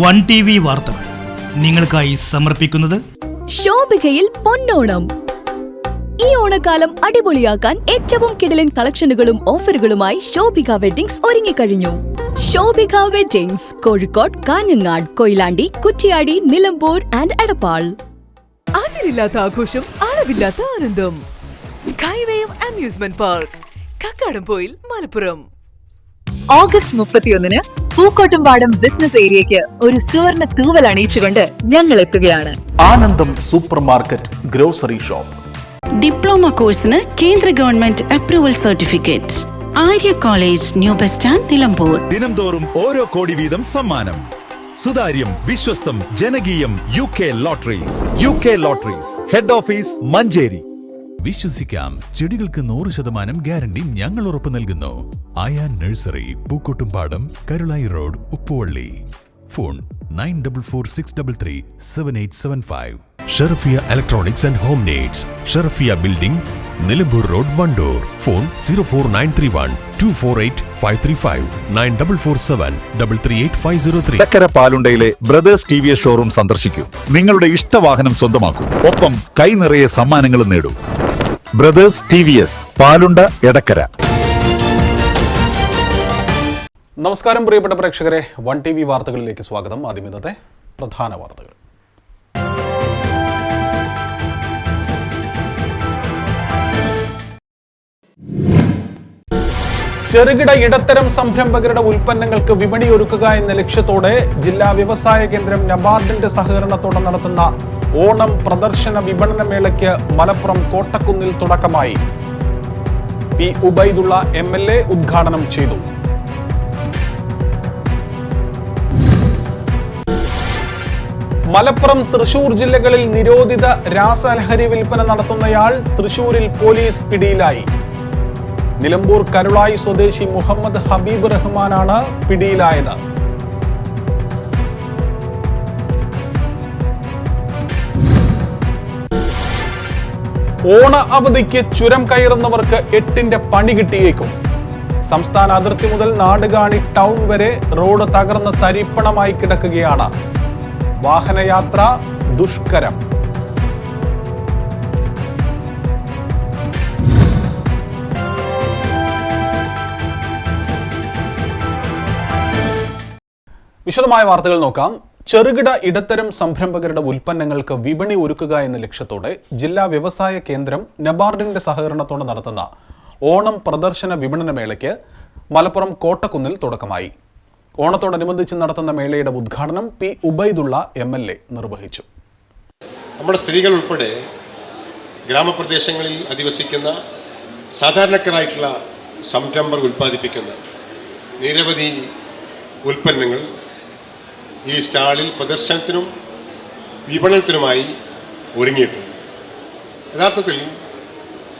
One TV വാർത്തകൾ നിങ്ങൾക്കായി സമർപ്പിക്കുന്നത് ശോഭികയിൽ പൊന്നോണം. ഈ ഓണക്കാലം അടിപൊളിയാക്കാൻ ഏറ്റവും കിടിലൻ കളക്ഷനുകളും ഓഫറുകളുമായി ശോഭിക വെഡ്ഡിങ്സ് ഒരുങ്ങിക്കഴിഞ്ഞു. Shobhika Weddings Kozhikode, Kanhangad, Koyilandy, Kuttiady, Nilambur and Edappal. അതിരില്ലാത്ത ആഘോഷം, അളവില്ലാത്ത ആനന്ദം. Skywave amusement park, Kakkadampoyil, Malappuram. August 31 Pookkottumpadam business ഏരിയയ്ക്ക് ഒരു സുവർണ തൂവൽ അണിയിച്ചുകൊണ്ട് ഞങ്ങൾ എത്തുകയാണ്. Anandam super market grocery shop. Diploma കോഴ്സിന് കേന്ദ്ര government approval certificate. Arya college, new bus stand, Nilambur. ദിനംതോറും ഓരോ കോടി വീതം സമ്മാനം. സുതാര്യം, വിശ്വസ്തം, ജനകീയം. UK lotteries, head office Manjeri. വിശ്വസിക്കാം, ചെടികൾക്ക് 100% ഗ്യാരണ്ടി ഞങ്ങൾ ഉറപ്പു നൽകുന്നു. ആയാ nursery, Pookkottumpadam, Karulai road, Uppuvally. Phone 9446337875. Sharafiya electronics and home needs, Sharafiya building, Nilambur road, Wandoor. Phone 04931248535 9447338503. ചക്കര പാലുണ്ടയിലെ ബ്രദേഴ്സ് TVS ഷോറൂം സന്ദർശിക്കൂ. നിങ്ങളുടെ ഇഷ്ടവാഹനം സ്വന്തമാക്കൂ. ഒപ്പം കൈ നിറയെ സമ്മാനങ്ങളും നേടൂ. Brothers TVS, Palunda, Edakkara. നമസ്കാരം പ്രിയപ്പെട്ട പ്രേക്ഷകരെ, വൺ TV വാർത്തകളിലേക്ക് സ്വാഗതം. ആദ്യം ഇന്നത്തെ പ്രധാന വാർത്തകൾ. ചെറുകിട ഇടത്തരം സംരംഭകരുടെ ഉൽപ്പന്നങ്ങൾക്ക് വിപണിയൊരുക്കുക എന്ന ലക്ഷ്യത്തോടെ ജില്ലാ വ്യവസായ കേന്ദ്രം നബാർഡിന്റെ സഹകരണത്തോടെ നടത്തുന്ന ഓണം പ്രദർശന വിപണന മേളയ്ക്ക് മലപ്പുറം കോട്ടക്കുന്നിൽ തുടക്കമായി. പി ഉബൈദുള്ള MLA ഉദ്ഘാടനം ചെയ്തു. മലപ്പുറം, തൃശൂർ ജില്ലകളിൽ നിരോധിത രാസലഹരി വിൽപ്പന നടത്തുന്നയാൾ തൃശൂരിൽ പോലീസ് പിടിയിലായി. നിലമ്പൂർ കരുളായി സ്വദേശി മുഹമ്മദ് ഹബീബ് റഹ്മാനാണ് പിടിയിലായത്. ഓണ അവധിക്ക് ചുരം കയറുന്നവർക്ക് 8ന്റെ പണി കിട്ടിയേക്കും. സംസ്ഥാന അതിർത്തി മുതൽ നാടുകാണി ടൗൺ വരെ റോഡ് തകർന്ന് തരിപ്പണമായി കിടക്കുകയാണ്. വാഹനയാത്ര ദുഷ്കരം. വിശദമായ വാർത്തകൾ നോക്കാം. ചെറുകിട ഇടത്തരം സംരംഭകരുടെ ഉൽപ്പന്നങ്ങൾക്ക് വിപണി ഒരുക്കുക എന്ന ലക്ഷ്യത്തോടെ ജില്ലാ വ്യവസായ കേന്ദ്രം നബാർഡിന്റെ സഹകരണത്തോടെ നടത്തുന്ന ഓണം പ്രദർശന വിപണന മേളയ്ക്ക് മലപ്പുറം കോട്ടക്കുന്നിൽ തുടക്കമായി. ഓണത്തോടനുബന്ധിച്ച് നടത്തുന്ന മേളയുടെ ഉദ്ഘാടനം പി ഉബൈദുള്ള MLA നിർവഹിച്ചു. നമ്മുടെ സ്ത്രീകൾ ഉൾപ്പെടെ ഗ്രാമപ്രദേശങ്ങളിൽ അധിവസിക്കുന്ന സാധാരണക്കാരായിട്ടുള്ള സംരംഭകർ ഉൽപ്പാദിപ്പിക്കുന്ന നിരവധി ഉൽപ്പന്നങ്ങൾ ഈ സ്റ്റാളിൽ പ്രദർശനത്തിനും വിപണനത്തിനുമായി ഒരുങ്ങിയിട്ടുണ്ട്. യഥാർത്ഥത്തിൽ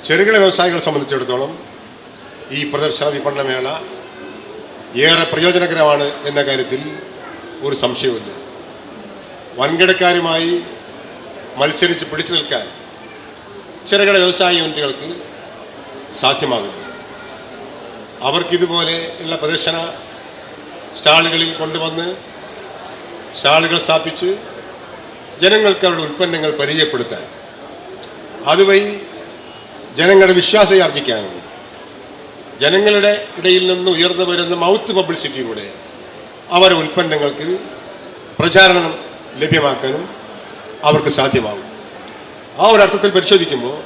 ചെറുകിട വ്യവസായികളെ സംബന്ധിച്ചിടത്തോളം ഈ പ്രദർശന വിപണനമേള ഏറെ പ്രയോജനകരമാണ് എന്ന കാര്യത്തിൽ ഒരു സംശയവുമില്ല. വൻകിടക്കാരുമായി മത്സരിച്ച് പിടിച്ചു നിൽക്കാൻ ചെറുകിട വ്യവസായ യൂണിറ്റുകൾക്ക് സാധ്യമാകുന്നു. അവർക്കിതുപോലെ ഉള്ള പ്രദർശന സ്റ്റാളുകളിൽ കൊണ്ടുവന്ന് സ്റ്റാളുകൾ സ്ഥാപിച്ച് ജനങ്ങൾക്ക് അവരുടെ ഉൽപ്പന്നങ്ങൾ പരിചയപ്പെടുത്താൻ, അതുവഴി ജനങ്ങളുടെ വിശ്വാസയാർജിക്കാനും ജനങ്ങളുടെ ഇടയിൽ നിന്ന് ഉയർന്നു വരുന്ന മൗത്ത് പബ്ലിസിറ്റിയിലൂടെ അവരുടെ ഉൽപ്പന്നങ്ങൾക്ക് പ്രചാരണം ലഭ്യമാക്കാനും അവർക്ക് സാധ്യമാകും. ആ ഒരു അർത്ഥത്തിൽ പരിശോധിക്കുമ്പോൾ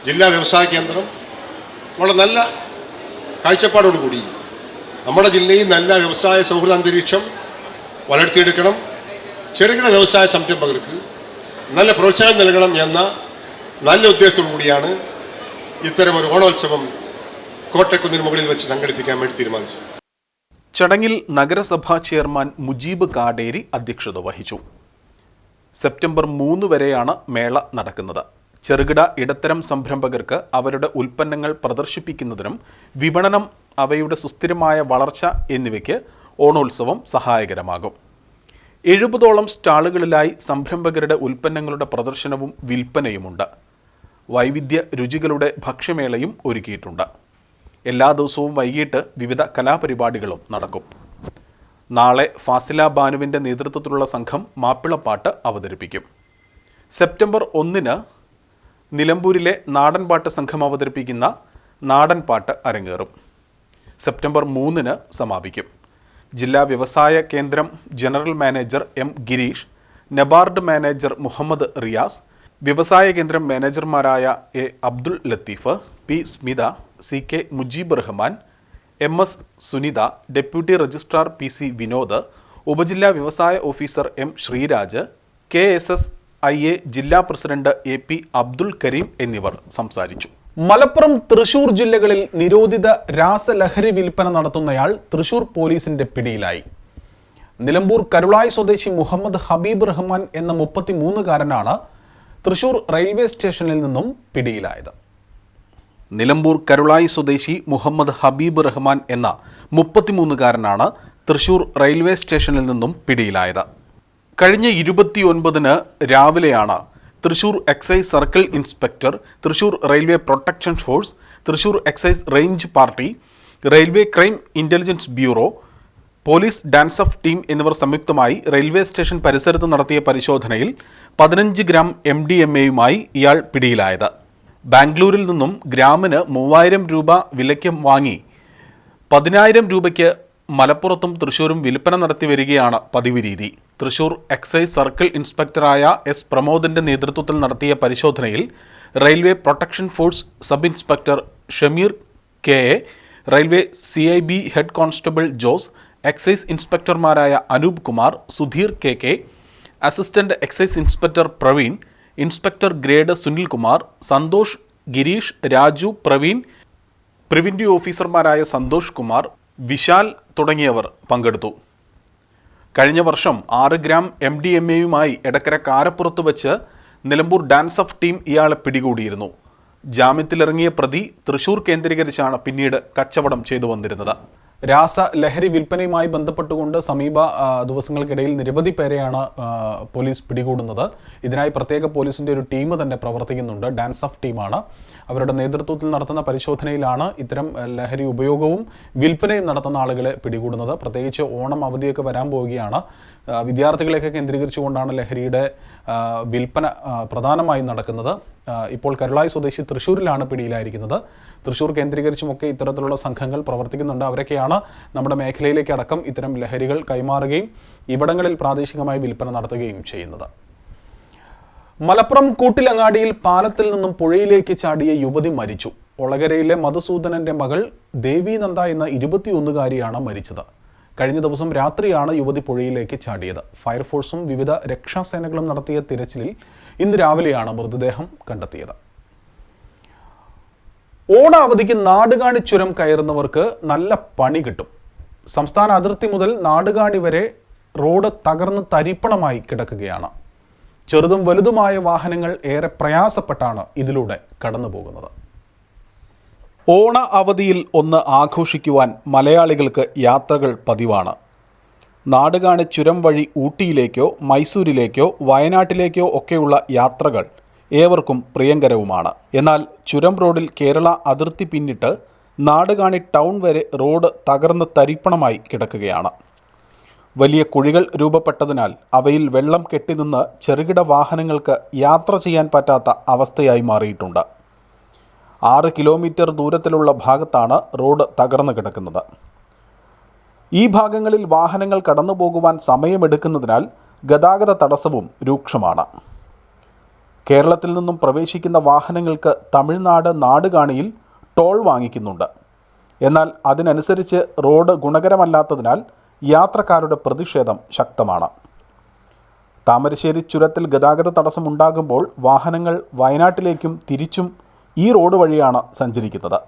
ജില്ലാ വ്യവസായ കേന്ദ്രം വളരെ നല്ല കാഴ്ചപ്പാടോടുകൂടി നമ്മുടെ ജില്ലയിൽ നല്ല വ്യവസായ സൗഹൃദ അന്തരീക്ഷം വളർത്തിയെടുക്കണം, ചെറുകിട വ്യവസായ സംരംഭകർക്ക് നല്ല പ്രോത്സാഹനം നൽകണം എന്ന നല്ല ഉദ്ദേശത്തോടു കൂടിയാണ് ഇത്തരമൊരു ഓണോത്സവം കോട്ടക്കുന്നിന് മുകളിൽ വെച്ച് സംഘടിപ്പിക്കാൻ വേണ്ടി തീരുമാനിച്ചു. ചടങ്ങിൽ നഗരസഭാ ചെയർമാൻ മുജീബ് കാടേരി അധ്യക്ഷത വഹിച്ചു. സെപ്റ്റംബർ 3 വരെയാണ് മേള നടക്കുന്നത്. ചെറുകിട ഇടത്തരം സംരംഭകർക്ക് അവരുടെ ഉൽപ്പന്നങ്ങൾ പ്രദർശിപ്പിക്കുന്നതിനും വിപണനം, അവയുടെ സുസ്ഥിരമായ വളർച്ച എന്നിവയ്ക്ക് ഓണോത്സവം സഹായകരമാകും. 70ഓളം സ്റ്റാളുകളിലായി സംരംഭകരുടെ ഉൽപ്പന്നങ്ങളുടെ പ്രദർശനവും വിൽപ്പനയുമുണ്ട്. വൈവിധ്യ രുചികളുടെ ഭക്ഷ്യമേളയും ഒരുക്കിയിട്ടുണ്ട്. എല്ലാ ദിവസവും വൈകിട്ട് വിവിധ കലാപരിപാടികളും നടക്കും. നാളെ ഫാസില ബാനുവിൻ്റെ നേതൃത്വത്തിലുള്ള സംഘം മാപ്പിളപ്പാട്ട് അവതരിപ്പിക്കും. സെപ്റ്റംബർ 1 നിലമ്പൂരിലെ നാടൻപാട്ട് സംഘം അവതരിപ്പിക്കുന്ന നാടൻപാട്ട് അരങ്ങേറും. സെപ്റ്റംബർ 3 സമാപിക്കും. ജില്ലാ വ്യവസായ കേന്ദ്രം general manager M Girish, NABARD manager Muhammad Riyas, വ്യവസായ കേന്ദ്രം മാനേജർമാരായ A Abdul Latheef, P Smitha, C K Mujeeb Rahman, M S Sunitha, deputy registrar P C Vinod, ഉപജില്ലാ വ്യവസായ ഓഫീസർ എം ശ്രീരാജ്, KSSIA ജില്ലാ president A P Abdul Kareem എന്നിവർ സംസാരിച്ചു. മലപ്പുറം, തൃശൂർ ജില്ലകളിൽ നിരോധിത രാസലഹരി വിൽപ്പന നടത്തുന്നയാൾ തൃശൂർ പോലീസിന്റെ പിടിയിലായി. നിലമ്പൂർ കരുളായി സ്വദേശി മുഹമ്മദ് ഹബീബ് റഹ്മാൻ എന്ന 33-കാരനാണ് തൃശൂർ റെയിൽവേ സ്റ്റേഷനിൽ നിന്നും പിടിയിലായത്. നിലമ്പൂർ കരുളായി സ്വദേശി മുഹമ്മദ് ഹബീബ് റഹ്മാൻ എന്ന 33-കാരനാണ് തൃശൂർ റെയിൽവേ സ്റ്റേഷനിൽ നിന്നും പിടിയിലായത്. കഴിഞ്ഞ 29 രാവിലെയാണ് Thrissur excise circle inspector, Thrissur railway protection force, Thrissur excise range party, railway crime intelligence bureau, police dance of team എന്നിവർ സംയുക്തമായി റെയിൽവേ സ്റ്റേഷൻ പരിസരത്ത് നടത്തിയ പരിശോധനയിൽ 15 ഗ്രാം MDMA-യുമായി ഇയാൾ പിടിയിലായത്. ബാംഗ്ലൂരിൽ നിന്നും ഗ്രാമിന് 3000 രൂപ വിലയ്ക്ക് വാങ്ങി 10,000 രൂപയ്ക്ക് മലപ്പുറത്തും തൃശൂരും വിൽപ്പന നടത്തി വരികയാണ് പതിവ് രീതി. തൃശൂർ എക്സൈസ് സർക്കിൾ ഇൻസ്പെക്ടറായ എസ് പ്രമോദിന്റെ നേതൃത്വത്തിൽ നടത്തിയ പരിശോധനയിൽ railway protection force sub inspector Shameer KA, railway CIB head constable Jose, excise ഇൻസ്പെക്ടർമാരായ Anoop Kumar, Sudheer KK, assistant excise inspector Praveen, inspector grade Sunilkumar, Santhosh, Girish, Raju, Praveen, preventive ഓഫീസർമാരായ സന്തോഷ് കുമാർ, വിശാൽ തുടങ്ങിയവർ പങ്കെടുത്തു. കഴിഞ്ഞ വർഷം 6 ഗ്രാം MDMA-യുമായി എടക്കര കാരപ്പുറത്ത് വെച്ച് നിലമ്പൂർ ഡാൻസ് ഓഫ് ടീം ഇയാളെ പിടികൂടിയിരുന്നു. ജാമ്യത്തിലിറങ്ങിയ പ്രതി തൃശൂർ കേന്ദ്രീകരിച്ചാണ് പിന്നീട് കച്ചവടം ചെയ്തു വന്നിരുന്നത്. രാസലഹരി വിൽപ്പനയുമായി ബന്ധപ്പെട്ടുകൊണ്ട് സമീപ ദിവസങ്ങൾക്കിടയിൽ നിരവധി പേരെയാണ് പോലീസ് പിടികൂടുന്നത്. ഇതിനായി പ്രത്യേക പോലീസിൻ്റെ ഒരു ടീം തന്നെ പ്രവർത്തിക്കുന്നുണ്ട്. ഡാൻസ് ഓഫ് ടീമാണ്. അവരുടെ നേതൃത്വത്തിൽ നടത്തുന്ന പരിശോധനയിലാണ് ഇത്തരം ലഹരി ഉപയോഗവും വിൽപ്പനയും നടത്തുന്ന ആളുകളെ പിടികൂടുന്നത്. പ്രത്യേകിച്ച് ഓണം അവധിയൊക്കെ വരാൻ പോവുകയാണ്. വിദ്യാർത്ഥികളെയൊക്കെ കേന്ദ്രീകരിച്ചുകൊണ്ടാണ് ലഹരിയുടെ വിൽപ്പന പ്രധാനമായും നടക്കുന്നത്. ഇപ്പോൾ കരുളായി സ്വദേശി തൃശ്ശൂരിലാണ് പിടിയിലായിരിക്കുന്നത്. തൃശ്ശൂർ കേന്ദ്രീകരിച്ചുമൊക്കെ ഇത്തരത്തിലുള്ള സംഘങ്ങൾ പ്രവർത്തിക്കുന്നുണ്ട്. അവരൊക്കെയാണ് നമ്മുടെ മേഖലയിലേക്ക് അടക്കം ഇത്തരം ലഹരികൾ കൈമാറുകയും ഇവിടങ്ങളിൽ പ്രാദേശികമായി വിൽപ്പന നടത്തുകയും ചെയ്യുന്നത്. മലപ്പുറം കൂട്ടിലങ്ങാടിയിൽ പാലത്തിൽ നിന്നും പുഴയിലേക്ക് ചാടിയ യുവതി മരിച്ചു. ഒളകരയിലെ മധുസൂദനന്റെ മകൾ ദേവീനന്ദ എന്ന 21-കാരിയാണ് മരിച്ചത്. കഴിഞ്ഞ ദിവസം രാത്രിയാണ് യുവതി പുഴയിലേക്ക് ചാടിയത്. ഫയർഫോഴ്സും വിവിധ രക്ഷാസേനകളും നടത്തിയ തിരച്ചിലിൽ ഇന്ന് രാവിലെയാണ് മൃതദേഹം കണ്ടെത്തിയത്. ഓണാവധിക്ക് നാടുകാണി ചുരം കയറുന്നവർക്ക് നല്ല പണി കിട്ടും. സംസ്ഥാന അതിർത്തി മുതൽ നാടുകാണി വരെ റോഡ് തകർന്ന് തരിപ്പണമായി കിടക്കുകയാണ്. ചെറുതും വലുതുമായ വാഹനങ്ങൾ ഏറെ പ്രയാസപ്പെട്ടാണ് ഇതിലൂടെ കടന്നു പോകുന്നത്. ഓണ അവധിയിൽ ഒന്ന് ആഘോഷിക്കുവാൻ മലയാളികൾക്ക് യാത്രകൾ പതിവാണ്. നാടുകാണി ചുരം വഴി ഊട്ടിയിലേക്കോ മൈസൂരിലേക്കോ വയനാട്ടിലേക്കോ ഒക്കെയുള്ള യാത്രകൾ ഏവർക്കും പ്രിയങ്കരവുമാണ്. എന്നാൽ ചുരം റോഡിൽ കേരള അതിർത്തി പിന്നിട്ട് നാടുകാണി ടൗൺ വരെ റോഡ് തകർന്ന് തരിപ്പണമായി കിടക്കുകയാണ്. വലിയ കുഴികൾ രൂപപ്പെട്ടതിനാൽ അവയിൽ വെള്ളം കെട്ടിനിന്ന് ചെറുകിട വാഹനങ്ങൾക്ക് യാത്ര ചെയ്യാൻ പറ്റാത്ത അവസ്ഥയായി മാറിയിട്ടുണ്ട്. 6 കിലോമീറ്റർ ദൂരത്തിലുള്ള ഭാഗത്താണ് റോഡ് തകർന്നു കിടക്കുന്നത്. ഈ ഭാഗങ്ങളിൽ വാഹനങ്ങൾ കടന്നു പോകുവാൻ സമയമെടുക്കുന്നതിനാൽ ഗതാഗത തടസ്സവും രൂക്ഷമാണ്. കേരളത്തിൽ നിന്നും പ്രവേശിക്കുന്ന വാഹനങ്ങൾക്ക് തമിഴ്നാട് നാടുകാണിയിൽ ടോൾ വാങ്ങിക്കുന്നുണ്ട്. എന്നാൽ അതിനനുസരിച്ച് റോഡ് ഗുണകരമല്ലാത്തതിനാൽ യാത്രക്കാരുടെ പ്രതിഷേധം ശക്തമാണ്. താമരശ്ശേരി ചുരത്തിൽ ഗതാഗത തടസ്സമുണ്ടാകുമ്പോൾ വാഹനങ്ങൾ വയനാട്ടിലേക്കും തിരിച്ചും ഈ റോഡ് വഴിയാണ് സഞ്ചരിക്കുന്നത്.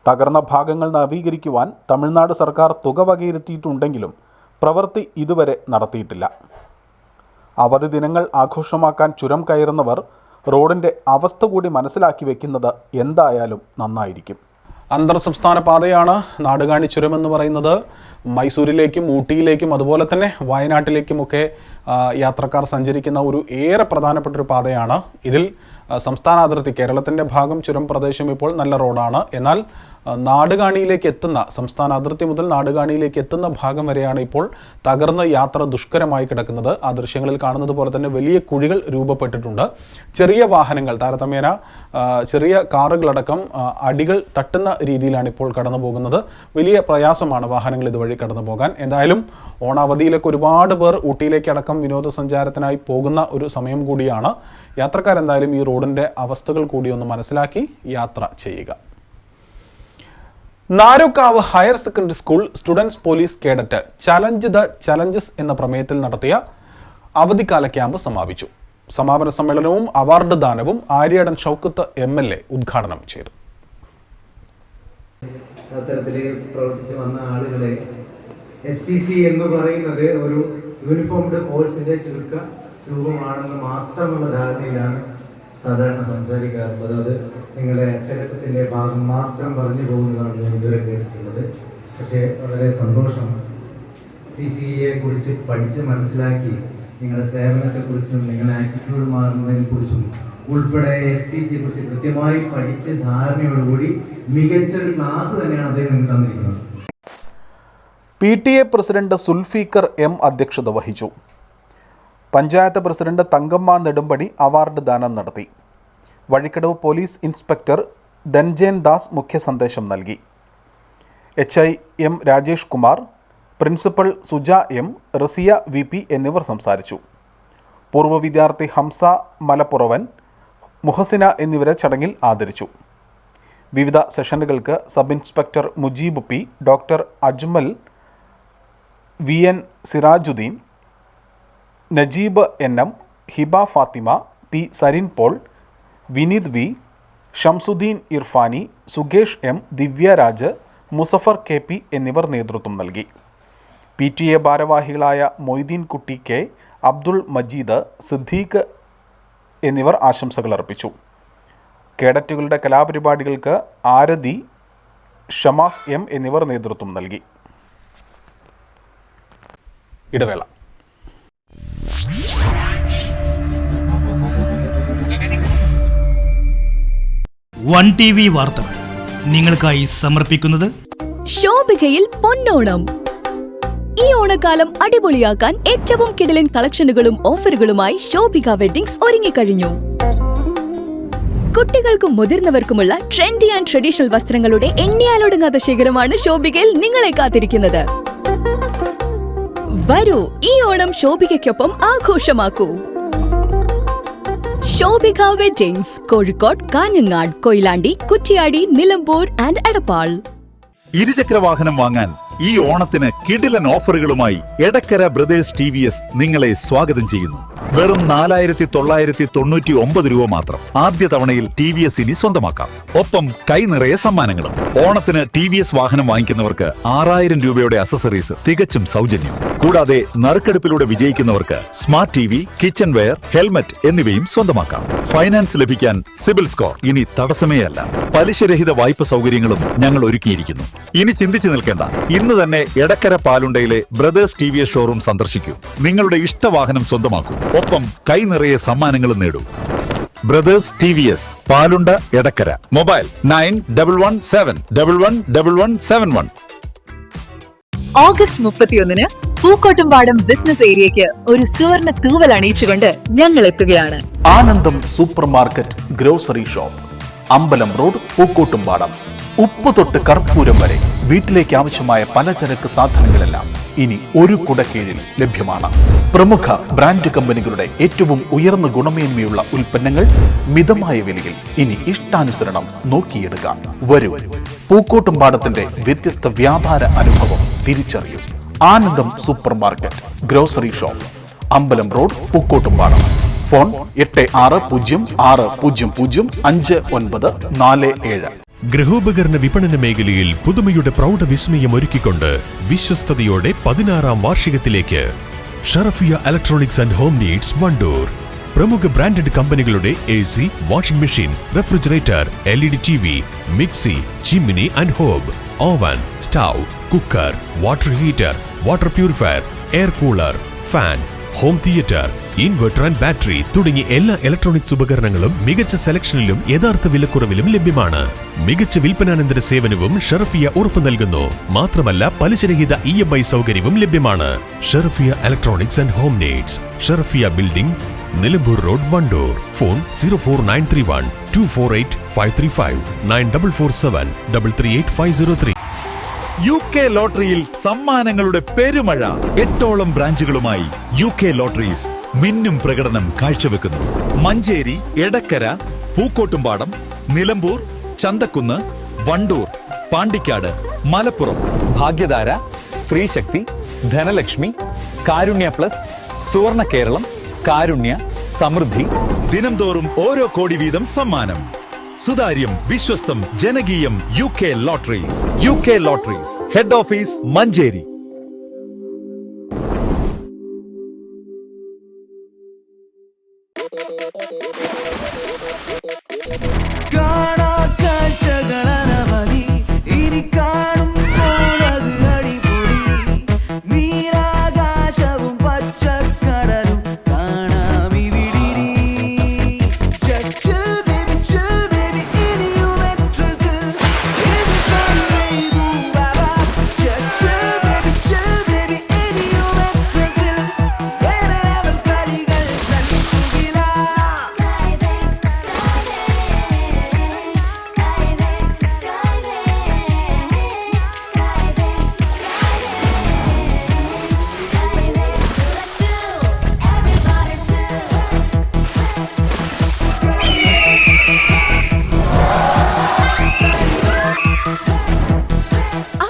തകർന്ന ഭാഗങ്ങൾ നവീകരിക്കുവാൻ തമിഴ്നാട് സർക്കാർ തുക വകയിരുത്തിയിട്ടുണ്ടെങ്കിലും പ്രവൃത്തി ഇതുവരെ നടത്തിയിട്ടില്ല. അവധി ദിനങ്ങൾ ആഘോഷമാക്കാൻ ചുരം കയറുന്നവർ റോഡിൻ്റെ അവസ്ഥ കൂടി മനസ്സിലാക്കി വെക്കുന്നത് എന്തായാലും നന്നായിരിക്കും. അന്തർ സംസ്ഥാന പാതയാണ് നാടുകാണി ചുരം എന്ന് പറയുന്നത്. മൈസൂരിലേക്കും ഊട്ടിയിലേക്കും അതുപോലെ തന്നെ വയനാട്ടിലേക്കുമൊക്കെ യാത്രക്കാർ സഞ്ചരിക്കുന്ന ഒരു ഏറെ പ്രധാനപ്പെട്ട ഒരു പാതയാണ്. ഇതിൽ സംസ്ഥാന അതിർത്തി കേരളത്തിൻ്റെ ഭാഗം ചുരം പ്രദേശം ഇപ്പോൾ നല്ല റോഡാണ്. എന്നാൽ നാടുകാണിയിലേക്ക് എത്തുന്ന സംസ്ഥാന അതിർത്തി മുതൽ നാടുകാണിയിലേക്ക് എത്തുന്ന ഭാഗം വരെയാണ് ഇപ്പോൾ തകർന്ന് യാത്ര ദുഷ്കരമായി കിടക്കുന്നത്. ആ ദൃശ്യങ്ങളിൽ കാണുന്നത് പോലെ തന്നെ വലിയ കുഴികൾ രൂപപ്പെട്ടിട്ടുണ്ട്. ചെറിയ വാഹനങ്ങൾ താരതമ്യേന ചെറിയ കാറുകളടക്കം അടികൾ തട്ടുന്ന രീതിയിലാണ് ഇപ്പോൾ കടന്നു പോകുന്നത്. വലിയ പ്രയാസമാണ് വാഹനങ്ങൾ ഇതുവഴി കടന്നു പോകാൻ. എന്തായാലും ഓണാവധിയിലൊക്കെ ഒരുപാട് പേർ ഊട്ടിയിലേക്കടക്കം വിനോദസഞ്ചാരത്തിനായി പോകുന്ന ഒരു സമയം കൂടിയാണ്. യാത്രക്കാരെന്തായാലും ഈ റോഡിൻ്റെ അവസ്ഥകൾ കൂടി ഒന്ന് മനസ്സിലാക്കി യാത്ര ചെയ്യുക. Narokkavu higher secondary school students police cadet challenge the challenges എന്ന പ്രമേയത്തിൽ നടത്തിയ അവധിക്കാല ക്യാമ്പ് സമാപിച്ചു. സമാപന സമ്മേളനവും അവാർഡ് ദാനവും ആര്യാടൻ ഷൗക്കത്ത് MLA ഉദ്ഘാടനം ചെയ്തു. അത്തരത്തിൽ പ്രവർത്തിച്ച് വന്ന ആളുകളെ SPC എന്ന് പറയുന്നത് ഒരു യൂണിഫോംഡ് ഫോഴ്സിന്റെ ചുരുക്ക രൂപമാണെന്ന് മാത്രമുള്ള ധാരണയിലാണ് സാധാരണ സംസാരിക്കാറുള്ളത്. അത് നിങ്ങളുടെ അച്ചടക്കത്തിൻ്റെ ഭാഗം മാത്രം പറഞ്ഞു പോകുന്നതാണ് ഞാൻ ഇതുവരെ കേട്ടിട്ടുള്ളത്. പക്ഷേ വളരെ സന്തോഷം, SPCയെ കുറിച്ച് പഠിച്ച് മനസ്സിലാക്കി നിങ്ങളുടെ സേവനത്തെക്കുറിച്ചും നിങ്ങളുടെ ആറ്റിറ്റ്യൂഡ് മാറുന്നതിനെക്കുറിച്ചും ഉൾപ്പെടെ SPCയെ കുറിച്ച് കൃത്യമായി പഠിച്ച് ധാരണയോടുകൂടി മികച്ചൊരു ക്ലാസ് തന്നെയാണ് അദ്ദേഹം നിങ്ങൾക്ക് തന്നിരിക്കുന്നത്. PTA പ്രസിഡന്റ് സുൽഫീഖർ M അധ്യക്ഷത വഹിച്ചു. പഞ്ചായത്ത് പ്രസിഡന്റ് തങ്കമ്മ നെടുമ്പടി അവാർഡ് ദാനം നടത്തി. വഴിക്കടവ് പോലീസ് ഇൻസ്പെക്ടർ ധൻജേൻ ദാസ് മുഖ്യ സന്ദേശം നൽകി. HIM Rajesh Kumar, principal Suja M, Raziya VP എന്നിവർ സംസാരിച്ചു. പൂർവ്വ വിദ്യാർത്ഥി ഹംസ മലപ്പുറവൻ, മുഹസിന എന്നിവരെ ചടങ്ങിൽ ആദരിച്ചു. വിവിധ സെഷനുകൾക്ക് sub inspector Mujeeb P, doctor Ajmal, VN Sirajuddin, Najeeb NM, Hiba Fathima, P Sarin Paul, Vineeth V, Shamsuddin Irfani, Sukesh M, Divyaraj, Muzaffar KP എന്നിവർ നേതൃത്വം നൽകി. PTA ഭാരവാഹികളായ മൊയ്തീൻ കുട്ടി K, അബ്ദുൾ മജീദ്, സിദ്ദീഖ് എന്നിവർ ആശംസകൾ അർപ്പിച്ചു. കേഡറ്റുകളുടെ കലാപരിപാടികൾക്ക് ആരതി, ഷമാസ് M എന്നിവർ നേതൃത്വം നൽകി. ഇടവേള. വൺ TV വാർത്തകൾ നിങ്ങൾക്കായി സമർപ്പിക്കുന്നത് ശോഭികയിൽ പൊന്നോണം. ഈ ഓണക്കാലം അടിപൊളിയാക്കാൻ ഏറ്റവും കിടിലൻ കളക്ഷനുകളും ഓഫറുകളുമായി ശോഭിക വെഡ്ഡിങ്സ് ഒരുങ്ങിക്കഴിഞ്ഞു. കുട്ടികൾക്കും മുതിർന്നവർക്കുമുള്ള ട്രെൻഡി ആൻഡ് ട്രഡീഷണൽ വസ്ത്രങ്ങളുടെ എണ്ണിയാലൊടുങ്ങാത്ത ശേഖരമാണ് ശോഭികയിൽ നിങ്ങളെ കാത്തിരിക്കുന്നത്. വരൂ, ഈ ഓണം ശോഭികയ്ക്കൊപ്പം ആഘോഷമാക്കൂ. Shobhika Weddings, Kozhikode, Kanhangad, Koyilandy, Kuttiady, Nilambur and Edappal. ഇരുചക്ര വാഹനം വാങ്ങാൻ ഈ ഓണത്തിന് കിടിലൻ ഓഫറുകളുമായി എടക്കര ബ്രദേഴ്സ് TVS നിങ്ങളെ സ്വാഗതം ചെയ്യുന്നു. വെറും 4,999 രൂപ മാത്രം. ആദ്യ തവണയിൽ TVS ഇനി സ്വന്തമാക്കാം. ഒപ്പം കൈ നിറയെ സമ്മാനങ്ങളും. ഓണത്തിന് TVS വാഹനം വാങ്ങിക്കുന്നവർക്ക് 6,000 രൂപയുടെ അസസറീസ് തികച്ചും സൗജന്യം. കൂടാതെ നറുക്കെടുപ്പിലൂടെ വിജയിക്കുന്നവർക്ക് smart TV, kitchen ware, helmet എന്നിവയും സ്വന്തമാക്കാം. ഫൈനാൻസ് ലഭിക്കാൻ സിബിൽ സ്കോർ ഇനി തടസ്സമേ അല്ല. പലിശരഹിത വായ്പ സൗകര്യങ്ങളും ഞങ്ങൾ ഒരുക്കിയിരിക്കുന്നു. ഇനി ചിന്തിച്ചു നിൽക്കേണ്ട. ഇന്ന് തന്നെ എടക്കര പാലുണ്ടയിലെ ബ്രദേഴ്സ് TVS ഷോറൂം സന്ദർശിക്കൂ. നിങ്ങളുടെ ഇഷ്ടവാഹനം സ്വന്തമാക്കൂ. ഒപ്പം കൈ നിറയെ സമ്മാനങ്ങളും നേടൂ. Brothers TVS, Palunda, Edakkara. Mobile 9117111171. August 31 Pookkottumpadam business ഏരിയയ്ക്ക് ഒരു സുവർണ തൂവൽ അണിയിച്ചുകൊണ്ട് ഞങ്ങൾ എത്തുകയാണ്. Anandam super market grocery shop, Ambalam road, Pookkottumpadam. ഉപ്പ് തൊട്ട് കർപ്പൂരം വരെ വീട്ടിലേക്ക് ആവശ്യമായ പലചരക്ക് സാധനങ്ങളെല്ലാം ഇനി ഒരു കുടക്കീഴിൽ ലഭ്യമാണ്. പ്രമുഖ ബ്രാൻഡ് കമ്പനികളുടെ ഏറ്റവും ഉയർന്ന ഗുണമേന്മയുള്ള ഉൽപ്പന്നങ്ങൾ മിതമായ വിലയിൽ ഇനി ഇഷ്ടാനുസരണം നോക്കിയെടുക്കാം. വരൂ, പൂക്കോട്ടുംപാടത്തിന്റെ വ്യത്യസ്ത വ്യാപാര അനുഭവം തിരിച്ചറിയും. Anandam super market grocery shop, Ambalam road, Pookkottumpadam. Phone 8600005947. ഗൃഹോപകരണ വിപണന മേഖലയിൽ പുതുമയുടെ പ്രൗഢവിസ്മയം ഒരുക്കിക്കൊണ്ട് വിശ്വസ്തയോടെ 16ാം വാർഷികത്തിലേക്ക് Sharafiya electronics and home needs Wandoor. പ്രമുഖ ബ്രാൻഡഡ് കമ്പനികളുടെ AC, washing machine, refrigerator, LED TV, mixie, chimney and hob, oven, stove, cooker, water heater, water purifier, air cooler, fan, home theatre, inverter and battery തുടങ്ങി എല്ലാ ഇലക്ട്രോണിക്സ് ഉപകരണങ്ങളും മികച്ച സെലക്ഷനിലും യഥാർത്ഥ വിലക്കുറവിലും ലഭ്യമാണ്. മികച്ച വിൽപ്പനാനന്തര സേവനവും ഷറഫിയ ഉറപ്പു നൽകുന്നു. മാത്രമല്ല പലിശരഹിത EMI സൗകര്യവും ലഭ്യമാണ്. Sharafiya electronics and home needs, Sharafiya building, Nilambur road, Wandoor. Phone 04931 248 535 9447 338 503. UK ലോട്ടറിയിൽ സമ്മാനങ്ങളുടെ പെരുമഴ. 8ഓളം ബ്രാഞ്ചുകളുമായി UK ലോട്ടറീസ് മിന്നും പ്രകടനം കാഴ്ചവെക്കുന്നു. മഞ്ചേരി, എടക്കര, പൂക്കോട്ടുംപാടം, നിലമ്പൂർ, ചന്തക്കുന്ന്, വണ്ടൂർ, പാണ്ടിക്കാട്, മലപ്പുറം. ഭാഗ്യധാര, സ്ത്രീശക്തി, ധനലക്ഷ്മി, കാരുണ്യ പ്ലസ്, സുവർണ കേരളം, കാരുണ്യ, സമൃദ്ധി. ദിനംതോറും ഓരോ കോടി വീതം സമ്മാനം. സുതാര്യം, വിശ്വസ്തം, ജനകീയം. UK lotteries. UK lotteries, head office Manjeri.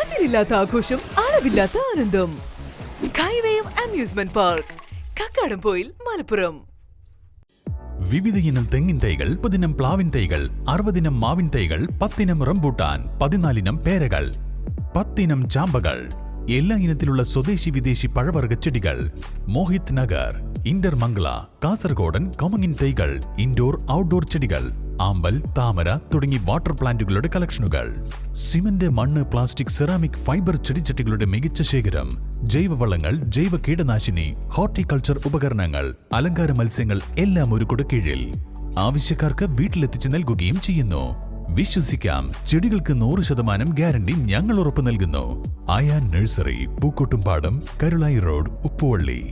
അതിരില്ലാത്ത ആഘോഷം, അളവില്ലാത്ത ആനന്ദം. സ്കൈവേയും അമ്യൂസ്മെന്റ് പാർക്ക്, കക്കാടംപൊയിൽ, മലപ്പുറം. വിവിധ ഇനം തെങ്ങിൻ തൈകൾ, 30 ഇനം പ്ലാവിൻ തൈകൾ, 60 ഇനം മാവിൻ തൈകൾ, 10 ഇനം റംബൂട്ടാൻ, 14 ഇനം പേരകൾ, 10 ഇനം ചാമ്പകൾ, എല്ലാ ഇനത്തിലുള്ള സ്വദേശി വിദേശി പഴവർഗ്ഗ ചെടികൾ. മോഹിത് നഗർ, ഇന്റർമംഗള, കാസർഗോഡൻ കൊമങ്ങിൻ തൈകൾ, ഇൻഡോർ ഔട്ട്ഡോർ ചെടികൾ, ആമ്പൽ, താമര തുടങ്ങി വാട്ടർ പ്ലാന്റുകളുടെ കളക്ഷനുകൾ. സിമന്റ്, മണ്ണ്, പ്ലാസ്റ്റിക്, സെറാമിക്, ഫൈബർ ചെടിച്ചട്ടികളുടെ മികച്ച ശേഖരം. ജൈവവളങ്ങൾ, ജൈവ കീടനാശിനി, ഹോർട്ടിക്കൾച്ചർ ഉപകരണങ്ങൾ, അലങ്കാര മത്സ്യങ്ങൾ എല്ലാം ഒരു കുടക്കീഴിൽ. ആവശ്യക്കാർക്ക് വീട്ടിലെത്തിച്ച് നൽകുകയും ചെയ്യുന്നു. വിശ്വസിക്കാം, ചെടികൾക്ക് 100% ഗ്യാരണ്ടി ഞങ്ങൾ ഉറപ്പു നൽകുന്നു. Aayan nursery, Pookkottumpadam, Karulai road, Uppuvally.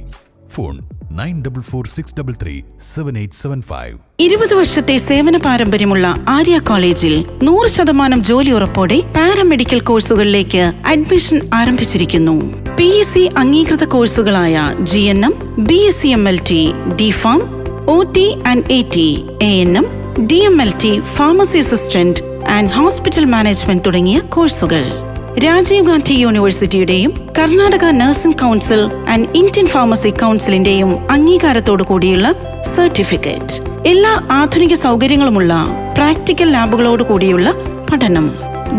Phone 9446337875. 20 വർഷത്തെ സേവന പാരമ്പര്യമുള്ള ആര്യ കോളേജിൽ 100% ജോലി ഉറപ്പോടെ പാരാമെഡിക്കൽ കോഴ്സുകളിലേക്ക് അഡ്മിഷൻ ആരംഭിച്ചിരിക്കുന്നു. PSC അംഗീകൃത കോഴ്സുകളായ GNM, BSc MLT, DPharm, OT and AT, ANM, DMLT, pharmacy assistant and hospital management തുടങ്ങിയ കോഴ്സുകൾ. രാജീവ് ഗാന്ധി യൂണിവേഴ്സിറ്റിയുടെയും Karnataka nursing council and Indian pharmacy കൗൺസിലിന്റെയും അംഗീകാരത്തോടു കൂടിയുള്ള സർട്ടിഫിക്കറ്റ്. എല്ലാ ആധുനിക സൗകര്യങ്ങളുമുള്ള പ്രാക്ടിക്കൽ ലാബുകളോട് കൂടിയുള്ള പഠനം.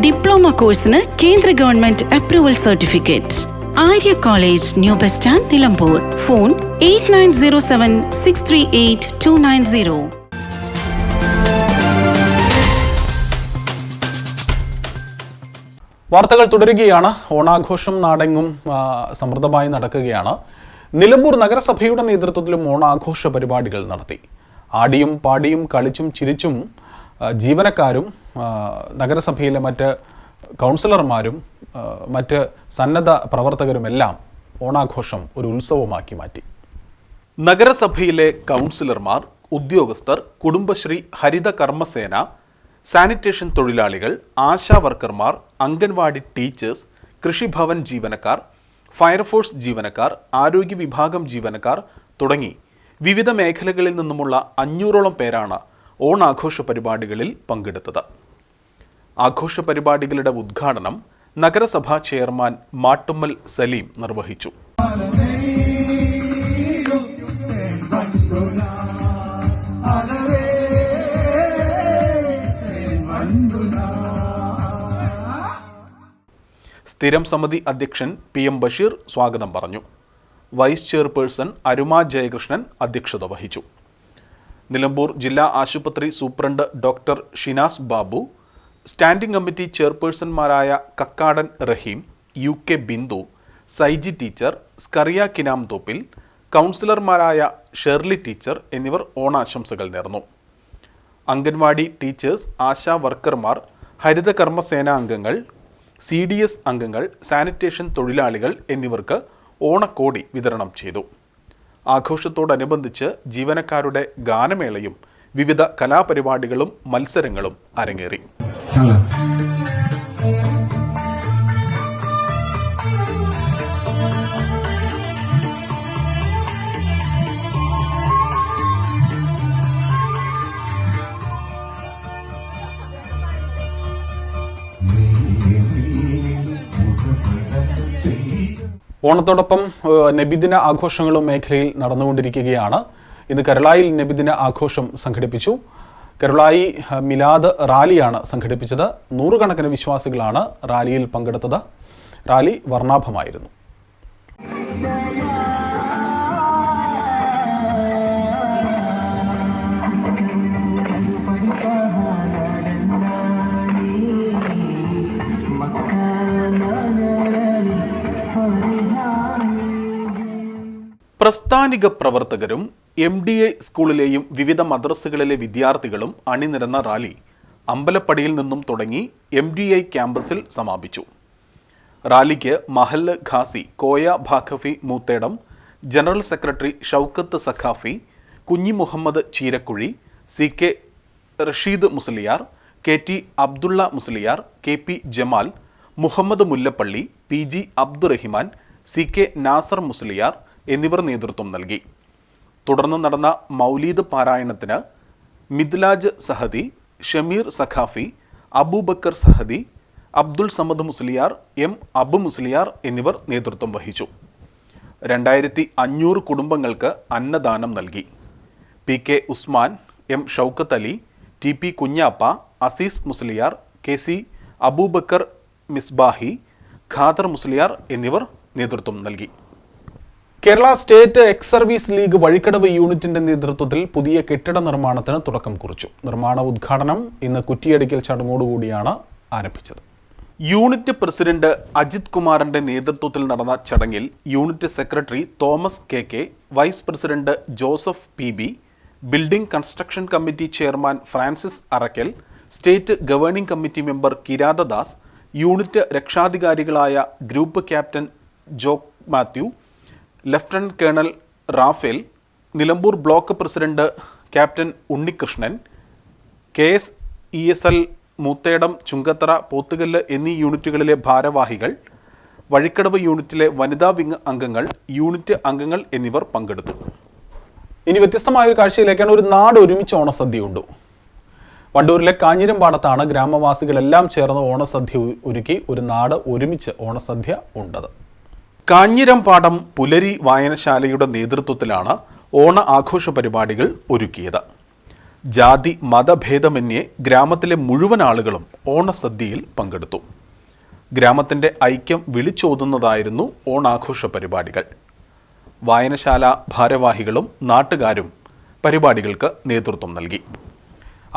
ഡിപ്ലോമ കോഴ്സിന് കേന്ദ്ര government approval certificate. Arya college, new bus stand, Nilambur. Phone 8907638290. വാർത്തകൾ തുടരുകയാണ്. ഓണാഘോഷം നാടെങ്ങും സമൃദ്ധമായി നടക്കുകയാണ്. നിലമ്പൂർ നഗരസഭയുടെ നേതൃത്വത്തിലും ഓണാഘോഷ പരിപാടികൾ നടത്തി. ആടിയും പാടിയും കളിച്ചും ചിരിച്ചും ജീവനക്കാരും നഗരസഭയിലെ മറ്റ് കൗൺസിലർമാരും മറ്റ് സന്നദ്ധ പ്രവർത്തകരുമെല്ലാം ഓണാഘോഷം ഒരു ഉത്സവമാക്കി മാറ്റി. നഗരസഭയിലെ കൗൺസിലർമാർ, ഉദ്യോഗസ്ഥർ, കുടുംബശ്രീ, ഹരിത കർമ്മസേന, സാനിറ്റേഷൻ തൊഴിലാളികൾ, ആശാ വർക്കർമാർ, അംഗൻവാടി ടീച്ചേഴ്സ്, കൃഷിഭവൻ ജീവനക്കാർ, ഫയർഫോഴ്സ് ജീവനക്കാർ, ആരോഗ്യ വിഭാഗം ജീവനക്കാർ തുടങ്ങി വിവിധ മേഖലകളിൽ നിന്നുമുള്ള 500ഓളം പേരാണ് ഓണാഘോഷ പരിപാടികളിൽ പങ്കെടുത്തത്. ആഘോഷ പരിപാടികളുടെ ഉദ്ഘാടനം നഗരസഭാ ചെയർമാൻ മാട്ടുമ്മൽ സലീം നിർവഹിച്ചു. സ്ഥിരം സമിതി അധ്യക്ഷൻ PM ബഷീർ സ്വാഗതം പറഞ്ഞു. വൈസ് ചെയർപേഴ്സൺ അരുമ ജയകൃഷ്ണൻ അധ്യക്ഷത വഹിച്ചു. നിലമ്പൂർ ജില്ലാ ആശുപത്രി superintendent doctor Shinas Babu, standing committee ചെയർപേഴ്സൺമാരായ കക്കാടൻ റഹീം, UK ബിന്ദു, സൈജി ടീച്ചർ, സ്കറിയ കിനാംതോപ്പിൽ, കൗൺസിലർമാരായ ഷെർലി ടീച്ചർ എന്നിവർ ഓണാശംസകൾ നേർന്നു. അംഗൻവാടി ടീച്ചേഴ്സ്, ആശാ വർക്കർമാർ, ഹരിത കർമ്മസേന അംഗങ്ങൾ, CDS അംഗങ്ങൾ, സാനിറ്റേഷൻ തൊഴിലാളികൾ എന്നിവർക്ക് ഓണക്കോടി വിതരണം ചെയ്തു. ആഘോഷത്തോടനുബന്ധിച്ച് ജീവനക്കാരുടെ ഗാനമേളയും വിവിധ കലാപരിപാടികളും മത്സരങ്ങളും അരങ്ങേറി. ഓണത്തോടൊപ്പം നബിദിന ആഘോഷങ്ങളും മേഖലയിൽ നടന്നുകൊണ്ടിരിക്കുകയാണ്. ഇന്ന് കരുളായിൽ നബിദിന ആഘോഷം സംഘടിപ്പിച്ചു. കരുളായി മിലാദ് റാലിയാണ് സംഘടിപ്പിച്ചത്. 100 കണക്കിന് വിശ്വാസികളാണ് റാലിയിൽ പങ്കെടുത്തത്. റാലി വർണ്ണാഭമായിരുന്നു. പ്രസ്ഥാനിക പ്രവർത്തകരും MDA സ്കൂളിലെയും വിവിധ മദ്രസകളിലെ വിദ്യാർത്ഥികളും അണിനിരന്ന റാലി അമ്പലപ്പടിയിൽ നിന്നും തുടങ്ങി MDA ക്യാമ്പസിൽ സമാപിച്ചു. റാലിക്ക് മഹല്ല് ഖാസി കോയ ഭാഖഫി Moothedam, general secretary Shoukath Saqafi, Kunhi Muhammad Cheerakuzhi, CK Rasheed Musliyar, KT Abdulla Musliyar, KP Jamal, Muhammad Mullappally, PG Abdurahiman, CK Nasar Musliyar എന്നിവർ നേതൃത്വം നൽകി. തുടർന്ന് നടന്ന മൗലീദ് പാരായണത്തിന് മിദ്ലാജ് സഹദി, ഷമീർ സഖാഫി, അബൂബക്കർ സഹദി, അബ്ദുൾ സമദ് മുസ്ലിയാർ, M അബു മുസ്ലിയാർ എന്നിവർ നേതൃത്വം വഹിച്ചു. 2500 കുടുംബങ്ങൾക്ക് അന്നദാനം നൽകി. PK Usman, M Shoukath Ali, TP Kunjappa, Azeez Musliyar, KC Abubakar Misbahi, Khader Musliyar എന്നിവർ നേതൃത്വം നൽകി. Kerala state ex service league Vazhikkadavu യൂണിറ്റിന്റെ നേതൃത്വത്തിൽ പുതിയ കെട്ടിട നിർമ്മാണത്തിന് തുടക്കം കുറിച്ചു. നിർമ്മാണ ഉദ്ഘാടനം ഇന്ന് കുറ്റിയടിക്കൽ ചടങ്ങോടുകൂടിയാണ് ആരംഭിച്ചത്. യൂണിറ്റ് പ്രസിഡന്റ് അജിത് കുമാറിന്റെ നേതൃത്വത്തിൽ നടന്ന ചടങ്ങിൽ unit secretary Thomas KK, vice president Joseph PB, building construction committee chairman Francis Arakkal, state governing committee member Kirathadas, unit രക്ഷാധികാരികളായ group captain Jock Mathew, lieutenant colonel Raphael, Nilambur block president captain Unnikrishnan, KS ESL Moothedam, Chungathara, Pothukallu എന്നീ യൂണിറ്റുകളിലെ ഭാരവാഹികൾ, വഴിക്കടവ് യൂണിറ്റിലെ വനിതാ വിങ് അംഗങ്ങൾ, unit അംഗങ്ങൾ എന്നിവർ പങ്കെടുത്തു. ഇനി വ്യത്യസ്തമായ ഒരു കാഴ്ചയിലേക്കാണ്. ഒരു നാട് ഒരുമിച്ച് ഓണസദ്യ ഉണ്ടു. വണ്ടൂരിലെ കാഞ്ഞിരമ്പാടത്താണ് ഗ്രാമവാസികളെല്ലാം ചേർന്ന് ഓണസദ്യ ഒരുക്കി ഒരു നാട് ഒരുമിച്ച് ഓണസദ്യ ഉണ്ടത്. കാഞ്ഞിരമ്പാടം പുലരി വായനശാലയുടെ നേതൃത്വത്തിലാണ് ഓണ ആഘോഷ പരിപാടികൾ ഒരുക്കിയത്. ജാതി മതഭേദമന്യേ ഗ്രാമത്തിലെ മുഴുവൻ ആളുകളും ഓണസദ്യയിൽ പങ്കെടുത്തു. ഗ്രാമത്തിൻ്റെ ഐക്യം വിളിച്ചോതുന്നതായിരുന്നു ഓണാഘോഷ പരിപാടികൾ. വായനശാല ഭാരവാഹികളും നാട്ടുകാരും പരിപാടികൾക്ക് നേതൃത്വം നൽകി.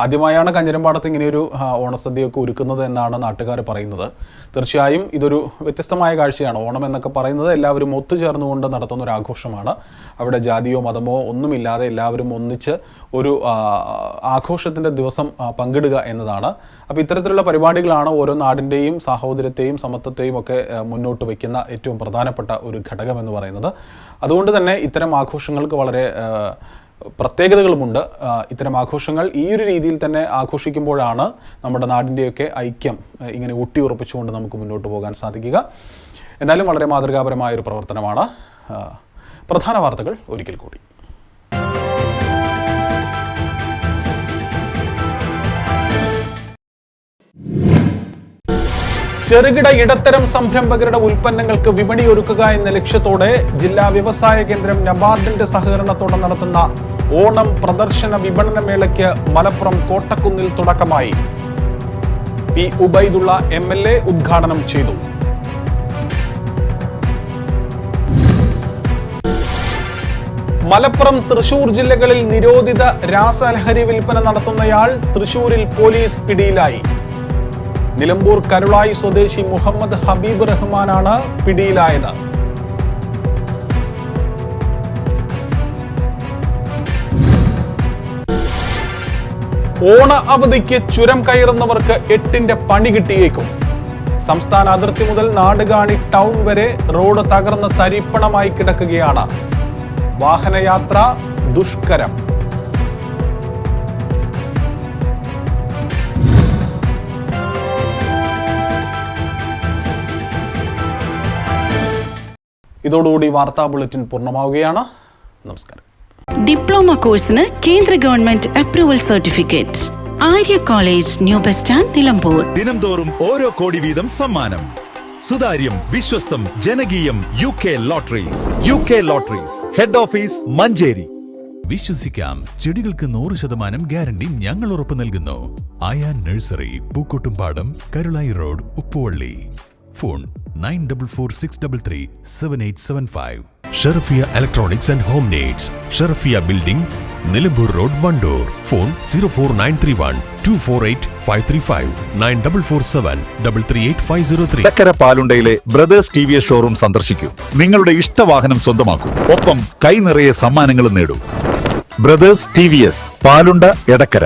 ആദ്യമായാണ് കാഞ്ഞിരമ്പാടത്ത് ഇങ്ങനെയൊരു ഓണസദ്യയൊക്കെ ഒരുക്കുന്നത് എന്നാണ് നാട്ടുകാർ പറയുന്നത്. തീർച്ചയായും ഇതൊരു വ്യത്യസ്തമായ കാഴ്ചയാണ്. ഓണം എന്നൊക്കെ പറയുന്നത് എല്ലാവരും ഒത്തുചേർന്നുകൊണ്ട് നടത്തുന്ന ഒരു ആഘോഷമാണ്. അവിടെ ജാതിയോ മതമോ ഒന്നുമില്ലാതെ എല്ലാവരും ഒന്നിച്ച് ഒരു ആഘോഷത്തിൻ്റെ ദിവസം പങ്കിടുക എന്നതാണ്. അപ്പോൾ ഇത്തരത്തിലുള്ള പരിപാടികളാണ് ഓരോ നാടിൻ്റെയും സാഹോദര്യത്തെയും സമത്വത്തെയും ഒക്കെ മുന്നോട്ട് വയ്ക്കുന്ന ഏറ്റവും പ്രധാനപ്പെട്ട ഒരു ഘടകമെന്ന് പറയുന്നത്. അതുകൊണ്ട് തന്നെ ഇത്തരം ആഘോഷങ്ങൾക്ക് വളരെ പ്രത്യേകതകളുമുണ്ട്. ഇത്തരം ആഘോഷങ്ങൾ ഈ ഒരു രീതിയിൽ തന്നെ ആഘോഷിക്കുമ്പോഴാണ് നമ്മുടെ നാടിൻ്റെയൊക്കെ ഐക്യം ഇങ്ങനെ ഊട്ടിയുറപ്പിച്ചുകൊണ്ട് നമുക്ക് മുന്നോട്ട് പോകാൻ സാധിക്കുക. എന്തായാലും വളരെ മാതൃകാപരമായൊരു പ്രവർത്തനമാണ്. പ്രധാന വാർത്തകൾ ഒരിക്കൽ കൂടി. ചെറുകിട ഇടത്തരം സംരംഭകരുടെ ഉൽപ്പന്നങ്ങൾക്ക് വിപണിയൊരുക്കുക എന്ന ലക്ഷ്യത്തോടെ ജില്ലാ വ്യവസായ കേന്ദ്രം നബാർഡിന്റെ സഹകരണത്തോടെ നടത്തുന്ന ഓണം പ്രദർശന വിപണന മേളയ്ക്ക് മലപ്പുറം കോട്ടക്കുന്നിൽ തുടക്കമായി. P ഉബൈദുള്ള MLA ഉദ്ഘാടനം ചെയ്തു. മലപ്പുറം, തൃശൂർ ജില്ലകളിൽ നിരോധിത രാസലഹരി വിൽപ്പന നടത്തുന്നയാൾ തൃശൂരിൽ പോലീസ് പിടിയിലായി. നിലമ്പൂർ കരുളായി സ്വദേശി മുഹമ്മദ് ഹബീബ് റഹ്മാനാണ് പിടിയിലായത്. ഓണ അവധിക്ക് ചുരം കയറുന്നവർക്ക് 8ന്റെ പണി കിട്ടിയേക്കും. സംസ്ഥാന അതിർത്തി മുതൽ നാടുകാണി ടൗൺ വരെ റോഡ് തകർന്ന് തരിപ്പണമായി കിടക്കുകയാണ്. വാഹനയാത്ര ദുഷ്കരം. ഇതോടുകൂടി വാർത്താ ബുള്ളറ്റിൻ പൂർണ്ണമാവുകയാണ്. നമസ്കാരം. ഡിപ്ലോമ കോഴ്സിന് കേന്ദ്ര government approval certificate. Arya college, new bus stand, Nilambur. ദിനംതോറും ഓരോ കോടി വീതം സമ്മാനം. സുതാര്യം, വിശ്വസ്തം, ജനകീയം. UK lotteries. UK lotteries, head office Manjeri. വിശ്വസിക്കാം, ചെടികൾക്ക് 100% ഗ്യാരണ്ടി ഞങ്ങൾ ഉറപ്പു നൽകുന്നു. Aayan nursery, Pookkottumpadam, Karulai road, Uppuvally. Phone 9446337875. Sharafiya electronics and home needs, Sharafiya building, Nilambur road, Wandoor. Phone 04931248535 9447338503. Edakkara പാലുണ്ടയിലെ ബ്രദേഴ്സ് TVS ഷോറൂം സന്ദർശിക്കൂ. നിങ്ങളുടെ ഇഷ്ടവാഹനം സ്വന്തമാക്കൂ. ഒപ്പം കൈ നിറയെ സമ്മാനങ്ങളും നേടൂ. Brothers TVS, Palunda, Edakkara.